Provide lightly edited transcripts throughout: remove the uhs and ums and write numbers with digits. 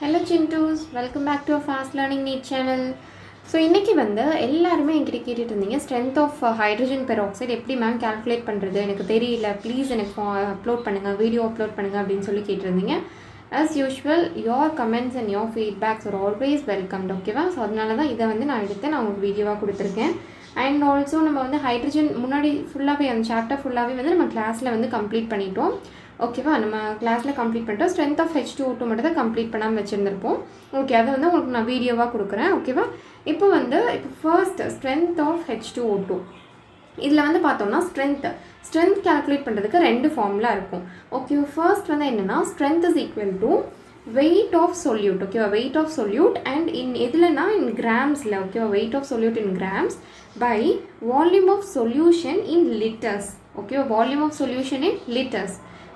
Hello Chintus, welcome back to our Fast Learning Neat channel. So இன்றைக்கி வந்து எல்லாருமே என்கிட்ட கேட்டுட்டு இருந்தீங்க ஸ்ட்ரென்த் ஆஃப் ஹைட்ரஜன் பெராக்சைடு எப்படி மேம் கேல்குலேட் பண்ணுறது எனக்கு தெரியல, ப்ளீஸ் எனக்கு அப்லோட் பண்ணுங்கள், வீடியோ அப்லோட் பண்ணுங்கள் அப்படின்னு சொல்லி கேட்டிருந்தீங்க. As usual your comments and your feedbacks are always welcomed, ஓகேவா? ஸோ அதனால தான் இதை வந்து நான் எடுத்து நான் உங்களுக்கு வீடியோவாக கொடுத்துருக்கேன். அண்ட் ஆல்சோ நம்ம வந்து ஹைட்ரஜன் முன்னாடி ஃபுல்லாகவே அந்த சாப்டர் ஃபுல்லாகவே வந்து நம்ம கிளாஸில் வந்து கம்ப்ளீட் பண்ணிட்டோம், ஓகேவா? நம்ம கிளாஸில் கம்ப்ளீட் பண்ணிட்டோம். ஸ்ட்ரென்த் ஆஃப் H2O2 மட்டும் தான் கம்ப்ளீட் பண்ணாமல் வச்சுருந்துருப்போம். ஓகே, அதை வந்து உங்களுக்கு நான் வீடியோவாக கொடுக்குறேன், ஓகேவா? இப்போ ஃபர்ஸ்ட் ஸ்ட்ரென்த் ஆஃப் H2O2 இதில் வந்து பார்த்தோம்னா ஸ்ட்ரென்த் கால்குலேட் பண்ணுறதுக்கு ரெண்டு ஃபார்முலா இருக்கும், ஓகே? ஃபர்ஸ்ட் வந்து என்னென்னா strength is equal to weight of solute, ஓகேவா? weight of solute and in எதுலனா in gramsல, ஓகேவா? weight of solute in grams by volume of solution in liters, ஓகேவா? volume of solution in liters,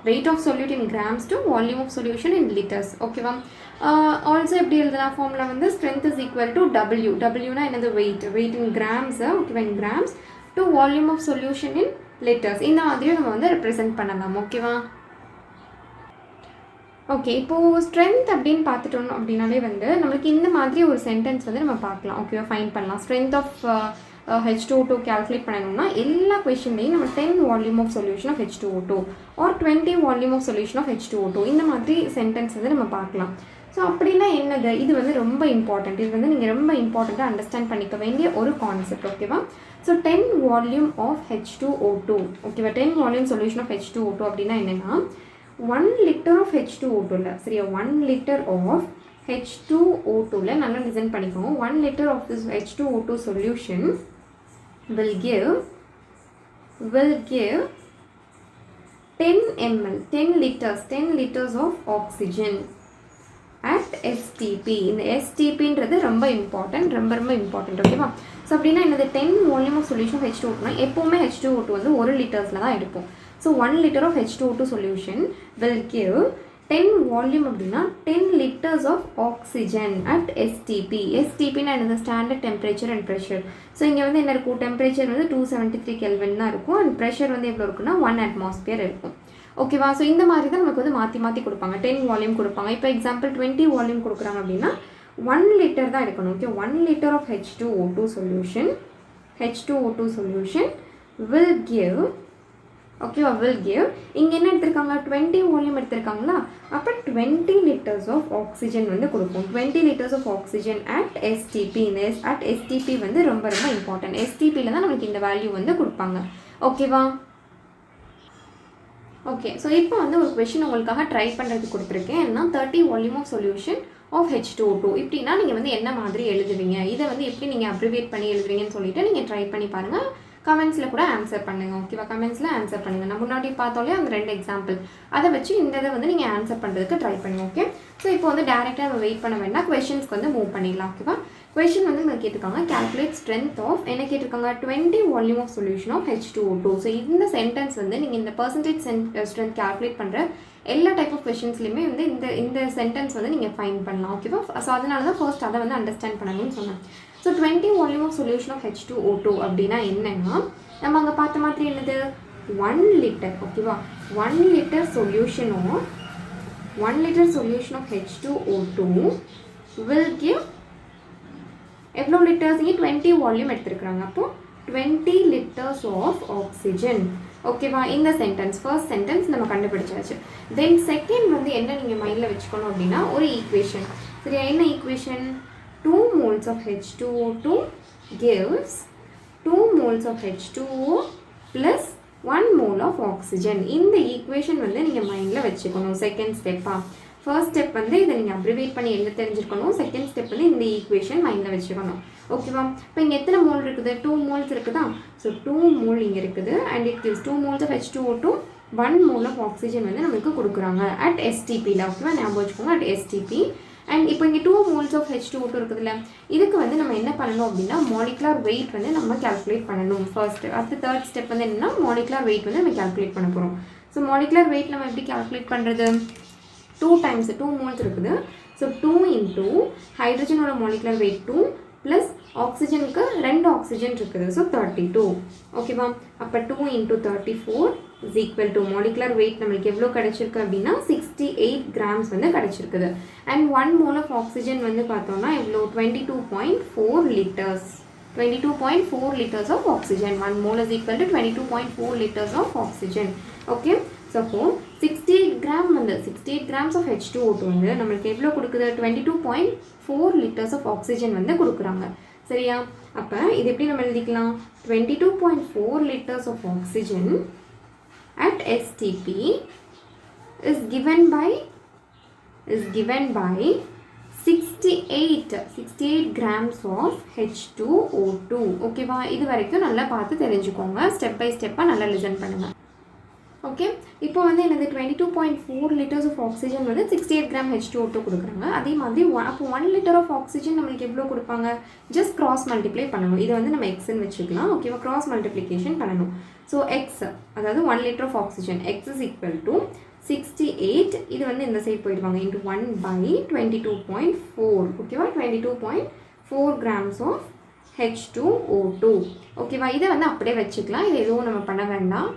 weight of solute in grams to volume of solution in liters, ஓகேவா? Also எப்படி எழுதுனா formula வந்து strength is equal to W, Wனா என்னது weight in grams, ஓகேவா? in grams to volume of solution in liters. இந்த மாதிரியும் நம்ம வந்து ரெப்ரசென்ட் பண்ணலாம், ஓகேவா? ஓகே, இப்போது ஸ்ட்ரென்த் அப்படின்னு பார்த்துட்டோம் அப்படின்னாலே வந்து நம்மளுக்கு இந்த மாதிரி ஒரு சென்டென்ஸ் வந்து நம்ம பார்க்கலாம், ஓகேவா? ஃபைன் பண்ணலாம். ஸ்ட்ரென்த் ஆஃப் H2O2 கால்குலேட் பண்ணணும்னா எல்லா கொஷின்லையும் நம்ம 10 volume of solution of H2O2 or 20 volume of solution of H2O2 இந்த மாதிரி சென்டென்ஸ் வந்து நம்ம பார்க்கலாம். ஸோ அப்படின்னா என்னது, இது வந்து ரொம்ப இம்பார்ட்டண்ட், இது வந்து நீங்கள் ரொம்ப இம்பார்ட்டண்ட்டாக அண்டர்ஸ்டாண்ட் பண்ணிக்க வேண்டிய ஒரு கான்செப்ட், ஓகேவா? ஸோ 10 வால்யூம் ஆஃப் H2O2, ஓகேவா? 10 வால்யூம் சொல்யூஷன் ஆஃப் H2O2 அப்படின்னா என்னென்னா 1 லிட்டர் ஆஃப் H2O2ல, சரியா? 1 லிட்டர் ஆஃப் H2O2ல நல்லா லிசன் பண்ணிக்கோங்க. 1 litre of this H2O2 solution will give 10 ml, 10 liters of oxygen at STP. இந்த STPன்றது ரொம்ப இம்பார்ட்டன்ட், ரொம்ப இம்பார்ட்டன்ட், ஓகேவா? ஸோ அப்படின்னா என்னது, 10 வால்யூம் ஆஃப் சொல்யூஷன் ஆஃப் H2O2னா எப்போவுமே H2O2 வந்து 1 லிட்டர்ஸில் தான் எடுப்போம். So 1 litre of H2O2 solution will give 10 volume அப்படின்னா 10 litres of oxygen at STP. STPனா என்னது, standard temperature and pressure. So இங்கே வந்து என்ன இருக்கும், டெம்பரேச்சர் வந்து 273 கெல்வின் தான் இருக்கும், அண்ட் ப்ரெஷர் வந்து எவ்வளோ இருக்குன்னா 1 atmosphere இருக்கும், ஓகேவா? ஸோ இந்த மாதிரி தான் நமக்கு வந்து மாற்றி கொடுப்பாங்க. 10 வால்யூம் கொடுப்பாங்க. இப்போ எக்ஸாம்பிள் 20 வால்யூம் கொடுக்குறாங்க அப்படின்னா 1 லிட்டர் தான் எடுக்கணும், okay? 1 litre of H2O2 solution will give, ஓகேவா? will give இங்கே என்ன எடுத்திருக்காங்க, 20 வால்யூம் எடுத்திருக்காங்களா, அப்போ 20 லிட்டர்ஸ் ஆஃப் ஆக்சிஜன் வந்து கொடுக்கும். 20 litres of oxygen at STP. இந்த அட் STP வந்து ரொம்ப இம்பார்ட்டன்ட். STPயில் தான் நமக்கு இந்த வேல்யூ வந்து கொடுப்பாங்க, ஓகேவா? ஓகே, ஸோ இப்போ வந்து ஒரு கொஷின் உங்களுக்காக ட்ரை பண்ணுறதுக்கு கொடுத்துருக்கேன். ஏன்னா 30 volume of solution of H2O2 இப்படின்னா நீங்கள் வந்து என்ன மாதிரி எழுதுவீங்க, இதை வந்து எப்படி நீங்கள் அப்ரிவேட் பண்ணி எழுதுவீங்கன்னு சொல்லிட்டு நீங்கள் ட்ரை பண்ணி பாருங்கள். கமெண்ட்ஸில் கூட ஆன்சர் பண்ணுங்கள், ஓகேவா? கமெண்ட்ஸில் ஆன்சர் பண்ணுங்கள். நான் முன்னாடி பார்த்தோலே அந்த 2 எக்ஸாம்பிள் அதை வச்சு இந்த இதை வந்து நீங்கள் ஆன்சர் பண்ணுறதுக்கு ட்ரை பண்ணுங்கள், ஓகே? ஸோ இப்போ வந்து டேரெக்டாக நம்ம வெயிட் பண்ண வேண்டாம், கொஷின்ஸ்க்கு வந்து மூவ் பண்ணிடலாம், ஓகேவா? கொஷின் வந்து நீங்கள் கேட்டிருக்காங்க கால்குலேட் ஸ்ட்ரென்த் ஆஃப், என்ன கேட்டிருக்காங்க, 20 volume of solution of H2O2. So இந்த சென்டென்ஸ் வந்து நீங்கள் இந்த பர்சன்டேஜ் ஸ்ட்ரென்த் கால்குலேட் பண்ணுற எல்லா டைப் ஆஃப் கொஷின்ஸ்லையுமே வந்து இந்த சென்டென்ஸ் வந்து நீங்கள் ஃபைன் பண்ணலாம், ஓகேவா? ஸோ அதனால தான் ஃபர்ஸ்ட் அதை வந்து அண்டர்ஸ்டாண்ட் பண்ணணும்னு சொன்னேன். So 20 volume of solution of H2O2 அப்படின்னா என்னென்னா நம்ம அங்கே பார்த்த மாதிரி என்னது, 1 லிட்டர், ஓகேவா? 1 litre solution of H2O2 will give எவ்வளோ லிட்டர்ஸ், இங்கே 20 வால்யூம் எடுத்துருக்குறாங்க, அப்போது 20 லிட்டர்ஸ் ஆஃப் ஆக்சிஜன், ஓகேவா? இந்த சென்டென்ஸ் ஃபர்ஸ்ட் சென்டென்ஸ் நம்ம கண்டுபிடிச்சாச்சு. தென் செகண்ட் வந்து என்ன நீங்கள் மைண்டில் வச்சுக்கணும் அப்படின்னா ஒரு ஈக்குவேஷன், சரியா? என்ன equation, 2 moles of H2O2 gives 2 moles of H2O plus 1 mole of oxygen. இந்த ஈக்குவேஷன் வந்து நீங்கள் மைண்டில் வச்சுக்கணும். செகண்ட் ஸ்டெப்பாக, ஃபர்ஸ்ட் ஸ்டெப் வந்து இதை நீங்கள் அப்ரிவேட் பண்ணி எழுத தெரிஞ்சிருக்கணும். செகண்ட் ஸ்டெப் வந்து இந்த ஈக்குவேஷன் மைண்டில் வச்சுக்கணும், ஓகேவா? இப்போ இங்கே எத்தனை மோல் இருக்குது, 2 moles இருக்குதா? ஸோ 2 mole இங்கே இருக்குது and it gives 2 moles of H2O2, 1 mole of oxygen வந்து நமக்கு கொடுக்குறாங்க அட் STPயில், ஓகேவா? ஞாபகம் வச்சுக்கோங்க, அட் STP. அண்ட் இப்போ இங்கே 2 moles of H2O2 இருக்குதுல்ல, இதுக்கு வந்து நம்ம என்ன பண்ணணும் அப்படின்னா மாலிகுலர் வெயிட் வந்து நம்ம கால்குலேட் பண்ணணும் ஃபர்ஸ்ட். அடுத்து தேர்ட் ஸ்டெப் வந்து என்னென்னா மாலிகுலர் வெயிட் வந்து நம்ம கால்குலேட் பண்ண போகிறோம். ஸோ மாலிகுலர் வெயிட் நம்ம எப்படி கால்குலேட் பண்ணுறது, 2 times 2 moles இருக்குது. ஸோ 2 into ஹைட்ரஜனோட மாலிகுலர் வெயிட் 2 ப்ளஸ் ஆக்சிஜனுக்கு 2 ஆக்சிஜன் இருக்குது, ஸோ 32, ஓகேவா? அப்போ 2 into 34 is equal to molecular weight நம்மளுக்கு எவ்வளோ கிடச்சிருக்கு அப்படின்னா 68 grams வந்து கிடச்சிருக்குது. அண்ட் 1 mole of oxygen வந்து பார்த்தோம்னா எவ்வளோ 22.4 liters. 22.4 liters of oxygen. 1 mole is equal to 22.4 liters of oxygen. Okay. So, 68 gram வந்து 68 grams of H2O2 வந்து நம்மளுக்கு எவ்வளோ கொடுக்குது 22.4 liters of oxygen வந்து கொடுக்குறாங்க. சரியா? அப்போ இது எப்படி நம்ம எழுதிக்கலாம் 22.4 liters of oxygen at STP is given by 68 grams of H2O2. ஓகேவா? இது வரைக்கும் நல்லா பார்த்து தெரிஞ்சுக்கோங்க. ஸ்டெப் பை ஸ்டெப்பாக நல்லா லிசன் பண்ணுங்கள். ஓகே, இப்போ வந்து எனது 22.4 liters of oxygen வந்து 68 gram H2O2 கொடுக்குறாங்க. அதே மாதிரி அப்போ 1 liter of oxygen நம்மளுக்கு எவ்வளோ கொடுப்பாங்க? ஜஸ்ட் கிராஸ் மல்டிப்ளை பண்ணணும். இதை வந்து நம்ம எக்ஸ்ன்னு வச்சுக்கலாம். ஓகேவா? கிராஸ் மல்டிப்ளிகேஷன் பண்ணணும். ஸோ எக்ஸ், அதாவது 1 liter of oxygen, X is equal to 68, இது வந்து இந்த சைட் போயிடுவாங்க, இன்ட்டு 1/22.4. ஓகேவா? 22.4 grams of H2O2. ஓகேவா? இதை வந்து அப்படியே வச்சுக்கலாம். இது எதுவும் நம்ம பண்ண வேண்டாம்.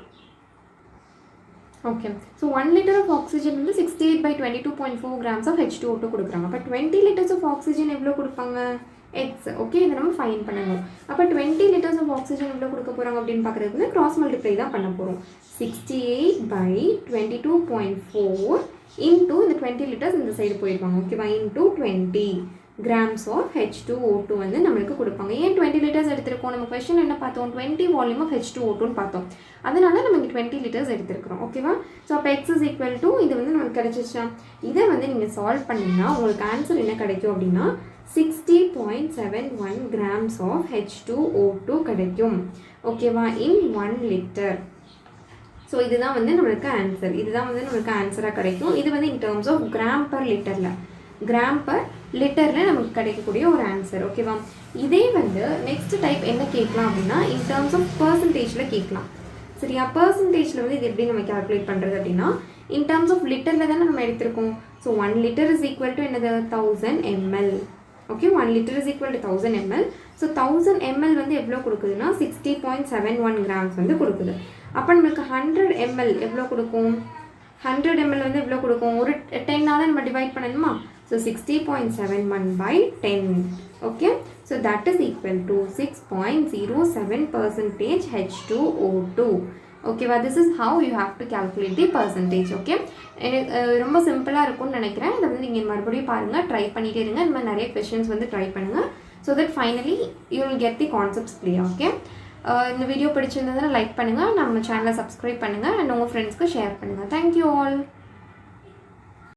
Okay, so 1 liter of oxygen வந்து 68/22.4 grams of H2O2 கொடுக்குறாங்க. அப்போ 20 liters of oxygen எவ்வளோ கொடுப்பாங்க? எக்ஸ். ஓகே, இதை நம்ம ஃபைன் பண்ணணும். அப்போ 20 liters of oxygen எவ்வளோ கொடுக்க போகிறாங்க அப்படின்னு பார்க்குறதுக்கு வந்து கிராஸ் மல்டிப்ளை தான் பண்ண போகிறோம். 68/22.4 இன்டூ இந்த 20 liters இந்த சைடு போயிருப்பாங்க. ஓகேவா? இன்டூ 20 grams of H2O2 வந்து நம்மளுக்கு கொடுப்பாங்க. ஏன் 20 liters எடுத்திருக்கோம்? நம்ம கொஸ்டின் என்ன பார்த்தோம்? 20 volume of H2O2ன்னு பார்த்தோம். அதனால நம்ம இங்கே 20 liters எடுத்திருக்கிறோம். ஓகேவா? ஸோ அப்போ எக்ஸ் இஸ் ஈக்குவல் டு இது வந்து நமக்கு கிடைச்சிச்சா? இதை வந்து நீங்கள் சால்வ் பண்ணிங்கன்னா உங்களுக்கு ஆன்சர் என்ன கிடைக்கும் அப்படின்னா 60.71 grams of H2O2 கிடைக்கும். ஓகேவா? இன் 1 liter. ஸோ இதுதான் வந்து நம்மளுக்கு ஆன்சர். இதுதான் வந்து நம்மளுக்கு ஆன்சராக கிடைக்கும். இது வந்து in terms of gram per லிட்டரில், கிராம் பர் லிட்டரில் நமக்கு கிடைக்கக்கூடிய ஒரு ஆன்சர். ஓகேவா? இதே வந்து நெக்ஸ்ட் டைப் என்ன கேட்கலாம் அப்படின்னா இன் டேர்ம்ஸ் ஆஃப் பர்சன்டேஜில் கேட்கலாம். சரியா? பர்சன்டேஜில் வந்து இது எப்படி நம்ம கால்குலேட் பண்ணுறது அப்படின்னா இன் டேர்ம்ஸ் ஆஃப் லிட்டரில் தானே நம்ம எடுத்திருக்கோம். So 1 liter is equal to என்னது 1000 ml. Okay, 1 liter is equal to 1000 ml. So 1000 ml வந்து எவ்வளோ கொடுக்குதுன்னா 60.71 grams வந்து கொடுக்குது. அப்போ நம்மளுக்கு 100 ml எவ்வளோ கொடுக்கும்? 100 ml வந்து எவ்வளோ கொடுக்கும்? ஒரு 10ஆல் நம்ம டிவைட் பண்ணணுமா? So 60.71/10. Okay, so that is equal to 6.07% H2O2. ஓகேவா? This is how you have to calculate the percentage. Okay, ரொம்ப சிம்பிளாக இருக்கும்னு நினைக்கிறேன். இதை வந்து நீங்கள் மறுபடியும் பாருங்கள், ட்ரை பண்ணிகிட்டே இருங்க. இந்த மாதிரி நிறைய கொஸ்டின்ஸ் வந்து ட்ரை பண்ணுங்கள். So that finally you will get the concepts clear. Okay, இந்த வீடியோ பிடிச்சிருந்ததுன்னா லைக் பண்ணுங்கள், நம்ம சேனலை சப்ஸ்கிரைப் பண்ணுங்கள் அண்ட் உங்கள் ஃப்ரெண்ட்ஸ்க்கு ஷேர் பண்ணுங்கள். Thank you all.